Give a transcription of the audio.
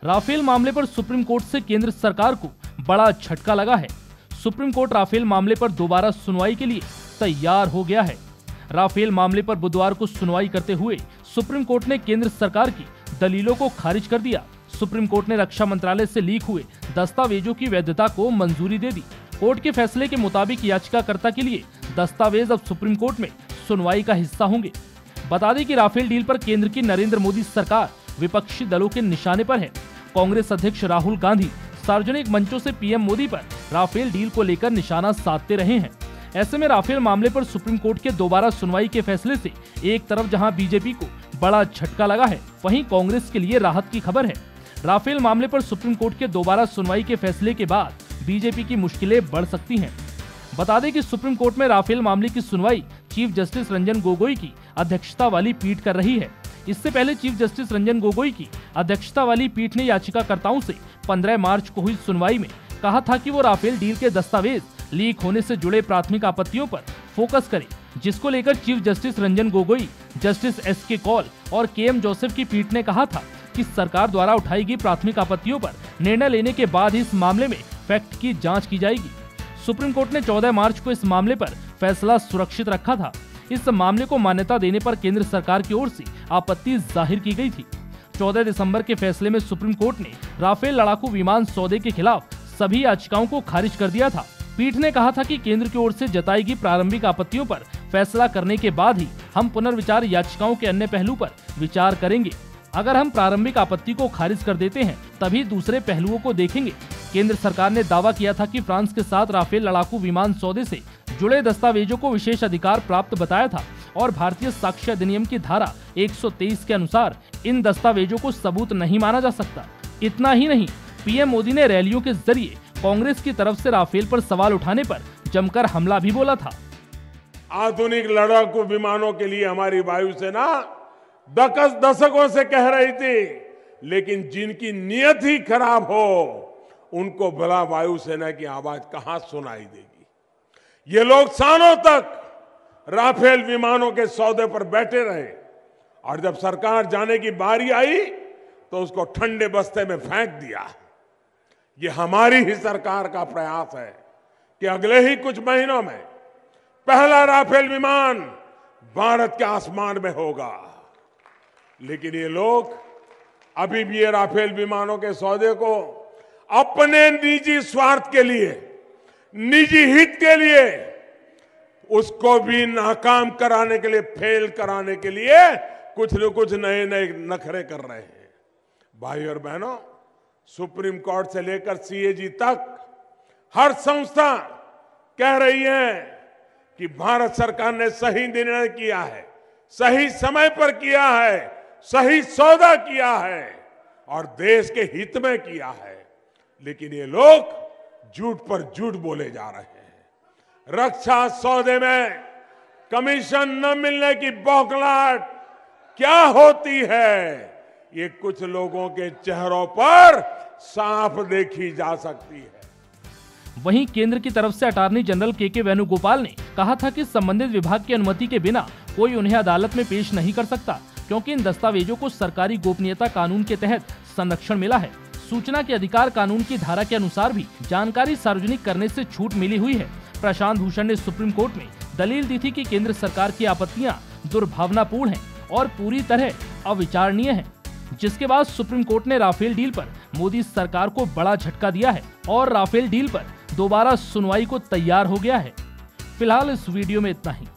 Rafale मामले पर supreme court से केंद्र सरकार को बड़ा झटका लगा है। सुप्रीम कोर्ट राफेल मामले पर दोबारा सुनवाई के लिए तैयार हो गया है। राफेल मामले पर बुधवार को सुनवाई करते हुए सुप्रीम कोर्ट ने केंद्र सरकार की दलीलों को खारिज कर दिया। सुप्रीम कोर्ट ने रक्षा मंत्रालय से लीक हुए दस्तावेजों की वैधता को मंजूरी दे दी। कोर्ट के फैसले के मुताबिक याचिकाकर्ता के लिए दस्तावेज अब सुप्रीम कोर्ट में सुनवाई का हिस्सा होंगे। बता दें कि राफेल डील पर केंद्र की नरेंद्र मोदी सरकार विपक्षी दलों के निशाने पर है। कांग्रेस अध्यक्ष राहुल गांधी सार्वजनिक मंचों से पीएम मोदी पर राफेल डील को लेकर निशाना साधते रहे हैं। ऐसे में राफेल मामले पर सुप्रीम कोर्ट के दोबारा सुनवाई के फैसले से एक तरफ जहां बीजेपी को बड़ा झटका लगा है, वहीं कांग्रेस के लिए राहत की खबर है। राफेल मामले पर सुप्रीम कोर्ट के दोबारा सुनवाई के फैसले के बाद बीजेपी की मुश्किलें बढ़ सकती हैं। बता दें कि सुप्रीम कोर्ट में राफेल मामले की सुनवाई चीफ जस्टिस रंजन गोगोई की अध्यक्षता वाली पीठ कर रही है। इससे पहले चीफ जस्टिस रंजन गोगोई की अध्यक्षता वाली पीठ ने याचिकाकर्ताओं से 15 मार्च को हुई सुनवाई में कहा था कि वो राफेल डील के दस्तावेज लीक होने से जुड़े प्राथमिक आपत्तियों पर फोकस करे, जिसको लेकर chief justice Ranjan Gogoi, justice SK. Kaul और के.एम. जोसेफ की पीठ ने कहा था कि सरकार द्वारा उठाई गई प्राथमिक आपत्तियों पर निर्णय लेने के बाद इस मामले में फैक्ट की जांच की जाएगी। सुप्रीम कोर्ट ने 14 मार्च को इस मामले पर फैसला सुरक्षित रखा था। इस मामले को मान्यता देने पर केंद्र सरकार की ओर से आपत्ति जाहिर की गई थी। 14 दिसंबर के फैसले में सुप्रीम कोर्ट ने राफेल लड़ाकू विमान सौदे के खिलाफ सभी याचिकाओं को खारिज कर दिया था। पीठ ने कहा था कि केंद्र की ओर से जताई गई प्रारंभिक आपत्तियों पर फैसला करने के बाद ही हम पुनर्विचार याचिकाओं के अन्य पहलू पर विचार करेंगे। अगर हम प्रारंभिक आपत्ति को खारिज कर देते हैं तभी दूसरे पहलुओं को देखेंगे। केंद्र सरकार ने दावा किया था कि फ्रांस के साथ राफेल लड़ाकू विमान सौदे से जुड़े दस्तावेजों को विशेष अधिकार प्राप्त बताया था और भारतीय साक्ष्य अधिनियम की धारा 123 के अनुसार इन दस्तावेजों को सबूत नहीं माना जा सकता। इतना ही नहीं, पीएम मोदी ने रैलियों के जरिए कांग्रेस की तरफ से राफेल पर सवाल उठाने पर जमकर हमला भी बोला था। आधुनिक लड़ाकू विमानों के लिए हमारी वायुसेना दशकों से कह रही थी, लेकिन जिनकी नियत ही खराब हो उनको भला वायुसेना की आवाज कहां सुनाई देगी। ये लोग सालों तक राफेल विमानों के सौदे पर बैठे रहे और जब सरकार जाने की बारी आई तो उसको ठंडे बस्ते में फेंक दिया। ये हमारी ही सरकार का प्रयास है कि अगले ही कुछ महीनों में पहला राफेल विमान भारत के आसमान में होगा। लेकिन ये लोग अभी भी ये राफेल विमानों के सौदे को अपने निजी स्वार्थ के लिए, निजी हित के लिए, उसको भी नाकाम कराने के लिए, फेल कराने के लिए कुछ न कुछ नए नए नखरे कर रहे हैं। भाई और बहनों, सुप्रीम कोर्ट से लेकर सीएजी तक हर संस्था कह रही है कि भारत सरकार ने सही निर्णय किया है, सही समय पर किया है, सही सौदा किया है और देश के हित में किया है। लेकिन ये लोग झूठ पर झूठ बोले जा रहे हैं। रक्षा सौदे में कमीशन न मिलने की बौखलाहट क्या होती है, ये कुछ लोगों के चेहरों पर साफ देखी जा सकती है। वहीं केंद्र की तरफ से अटॉर्नी जनरल के वेणुगोपाल ने कहा था कि संबंधित विभाग की अनुमति के बिना कोई उन्हें अदालत में पेश नहीं कर सकता, क्योंकि इन दस्तावेजों को सरकारी गोपनीयता कानून के तहत संरक्षण मिला है। सूचना के अधिकार कानून की धारा के अनुसार भी जानकारी सार्वजनिक करने से छूट मिली हुई है। प्रशांत भूषण ने सुप्रीम कोर्ट में दलील दी थी कि केंद्र सरकार की आपत्तियां दुर्भावनापूर्ण हैं और पूरी तरह अविचारणीय हैं, जिसके बाद सुप्रीम कोर्ट ने राफेल डील पर मोदी सरकार को बड़ा झटका दिया है और राफेल डील पर दोबारा सुनवाई को तैयार हो गया है। फिलहाल इस वीडियो में इतना ही।